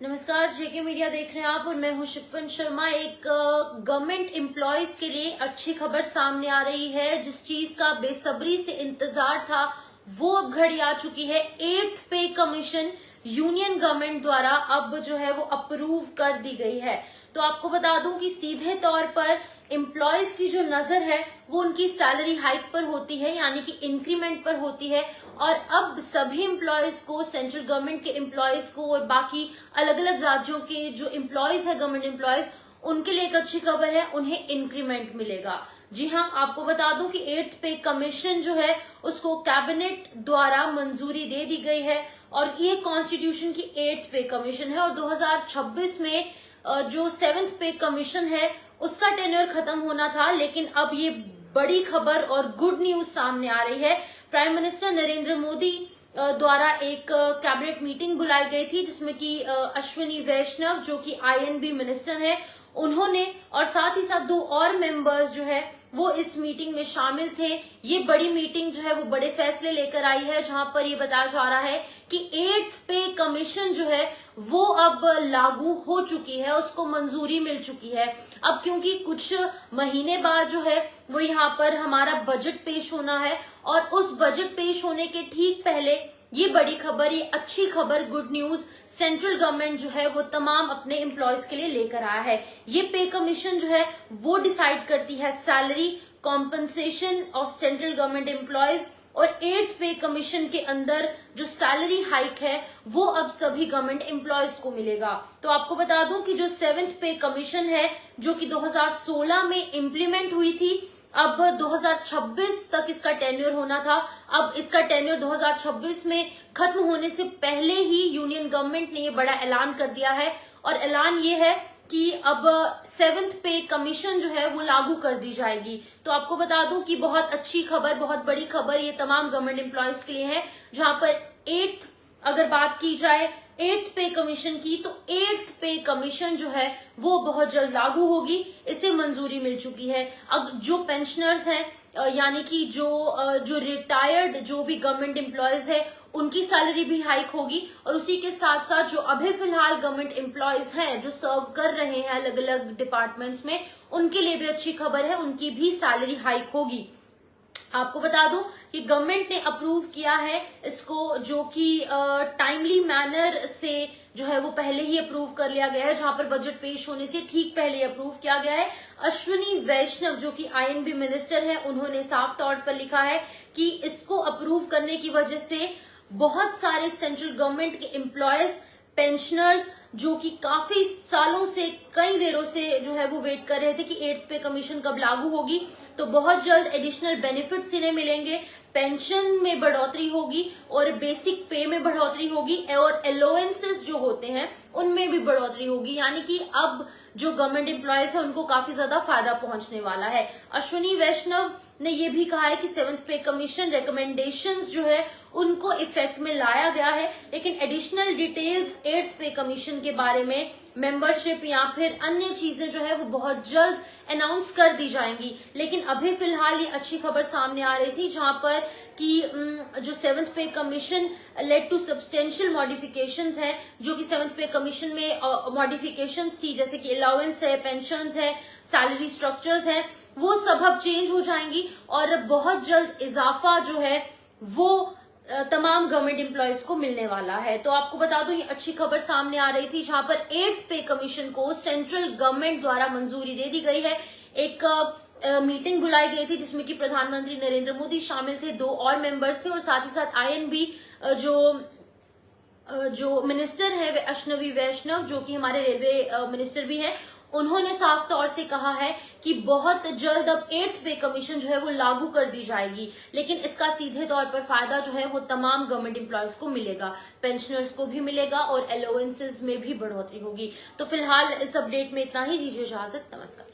नमस्कार, जेके मीडिया देख रहे हैं आप और मैं हूं शिफन शर्मा। एक गवर्नमेंट एम्प्लॉयज के लिए अच्छी खबर सामने आ रही है। जिस चीज का बेसब्री से इंतजार था वो अब घड़ी आ चुकी है। 8th पे कमीशन यूनियन गवर्नमेंट द्वारा अब जो है वो अप्रूव कर दी गई है। तो आपको बता दूं कि सीधे तौर पर एम्प्लॉयज की जो नजर है वो उनकी सैलरी हाइक पर होती है, यानी कि इंक्रीमेंट पर होती है। और अब सभी एम्प्लॉयज को, सेंट्रल गवर्नमेंट के एम्प्लॉयज को और बाकी अलग अलग राज्यों के जो एम्प्लॉयज है, गवर्नमेंट एम्प्लॉयज, उनके लिए एक अच्छी खबर है, उन्हें इंक्रीमेंट मिलेगा। जी हाँ, आपको बता दूं कि 8th पे कमीशन जो है उसको कैबिनेट द्वारा मंजूरी दे दी गई है और ये कॉन्स्टिट्यूशन की 8th पे कमीशन है। और 2026 में जो 7th पे कमीशन है उसका टेन्योर खत्म होना था, लेकिन अब ये बड़ी खबर और गुड न्यूज सामने आ रही है। प्राइम मिनिस्टर नरेंद्र मोदी द्वारा एक कैबिनेट मीटिंग बुलाई गई थी जिसमें कि अश्विनी वैष्णव जो कि आईएनबी मिनिस्टर है, उन्होंने और साथ ही साथ 2 और मेंबर्स जो है वो इस मीटिंग में शामिल थे। ये बड़ी मीटिंग जो है वो बड़े फैसले लेकर आई है, जहां पर ये बताया जा रहा है कि 8th पे कमीशन जो है वो अब लागू हो चुकी है, उसको मंजूरी मिल चुकी है। अब क्योंकि कुछ महीने बाद जो है वो यहाँ पर हमारा बजट पेश होना है और उस बजट पेश होने के ठीक पहले ये बड़ी खबर, ये अच्छी खबर, गुड न्यूज सेंट्रल गवर्नमेंट जो है वो तमाम अपने एम्प्लॉयज के लिए लेकर आया है। ये पे कमीशन जो है वो डिसाइड करती है salary compensation of central government employees. और 8th पे कमीशन के अंदर जो सैलरी हाइक है वो अब सभी गवर्नमेंट एम्प्लॉयज को मिलेगा। तो आपको बता दूं कि जो 7th पे कमीशन है जो कि 2016 में इम्प्लीमेंट हुई थी, अब 2026 तक इसका टेन्योर होना था। अब इसका टेन्योर 2026 में खत्म होने से पहले ही यूनियन गवर्नमेंट ने ये बड़ा ऐलान कर दिया है और ऐलान ये है कि अब 7th पे कमीशन जो है वो लागू कर दी जाएगी। तो आपको बता दूं कि बहुत अच्छी खबर, बहुत बड़ी खबर ये तमाम गवर्नमेंट एम्प्लॉयज के लिए है। जहां पर 8th अगर बात की जाए 8th पे कमीशन की, तो 8th पे कमीशन जो है वो बहुत जल्द लागू होगी, इसे मंजूरी मिल चुकी है। अब जो पेंशनर्स हैं, यानी कि जो रिटायर्ड जो भी गवर्नमेंट एम्प्लॉयज है उनकी सैलरी भी हाइक होगी और उसी के साथ साथ जो अभी फिलहाल गवर्नमेंट एम्प्लॉयज हैं जो सर्व कर रहे हैं अलग अलग डिपार्टमेंट्स में, उनके लिए भी अच्छी खबर है, उनकी भी सैलरी हाइक होगी। आपको बता दूं कि गवर्नमेंट ने अप्रूव किया है इसको, जो कि टाइमली मैनर से जो है वो पहले ही अप्रूव कर लिया गया है, जहां पर बजट पेश होने से ठीक पहले अप्रूव किया गया है। अश्विनी वैष्णव जो कि आईएनबी मिनिस्टर है, उन्होंने साफ तौर पर लिखा है कि इसको अप्रूव करने की वजह से बहुत सारे सेंट्रल गवर्नमेंट के एम्प्लॉयज, पेंशनर्स जो कि काफी सालों से, कई देरों से जो है वो वेट कर रहे थे कि 8th पे कमीशन कब लागू होगी, तो बहुत जल्द एडिशनल बेनिफिट्स इन्हें मिलेंगे, पेंशन में बढ़ोतरी होगी और बेसिक पे में बढ़ोतरी होगी और अलाउंसेस जो होते हैं उनमें भी बढ़ोतरी होगी। यानी कि अब जो गवर्नमेंट एम्प्लॉयज है उनको काफी ज्यादा फायदा पहुंचने वाला है। अश्विनी वैष्णव ने यह भी कहा है कि 7th पे कमीशन रिकमेंडेशंस जो है उनको इफेक्ट में लाया गया है, लेकिन एडिशनल डिटेल्स 8th पे कमीशन के बारे में, मेंबरशिप या फिर अन्य चीजें जो है वो बहुत जल्द अनाउंस कर दी जाएंगी। लेकिन अभी फिलहाल ये अच्छी खबर सामने आ रही थी, जहां पर कि जो 7th pay commission led to substantial modifications है, जो कि 7th पे कमीशन में मॉडिफिकेशंस थी, जैसे कि अलाउंस है, पेंशंस है, सैलरी स्ट्रक्चर्स है, वो सब अब चेंज हो जाएंगी और बहुत जल्द इजाफा जो है वो तमाम गवर्नमेंट एम्प्लॉयज को मिलने वाला है। तो आपको बता दूं ये अच्छी खबर सामने आ रही थी, जहां पर 8th पे कमीशन को सेंट्रल गवर्नमेंट द्वारा मंजूरी दे दी गई है। एक मीटिंग बुलाई गई थी जिसमें कि प्रधानमंत्री नरेंद्र मोदी शामिल थे, 2 और मेंबर्स थे और साथ ही साथ आईएनबी जो मिनिस्टर है वे अश्विनी वैष्णव जो कि हमारे रेलवे मिनिस्टर भी है, उन्होंने साफ तौर से कहा है कि बहुत जल्द अब 8th पे कमीशन जो है वो लागू कर दी जाएगी, लेकिन इसका सीधे तौर पर फायदा जो है वो तमाम गवर्नमेंट एम्प्लॉयज को मिलेगा, पेंशनर्स को भी मिलेगा और अलाउंसेस में भी बढ़ोतरी होगी। तो फिलहाल इस अपडेट में इतना ही, दीजिए इजाजत, नमस्कार।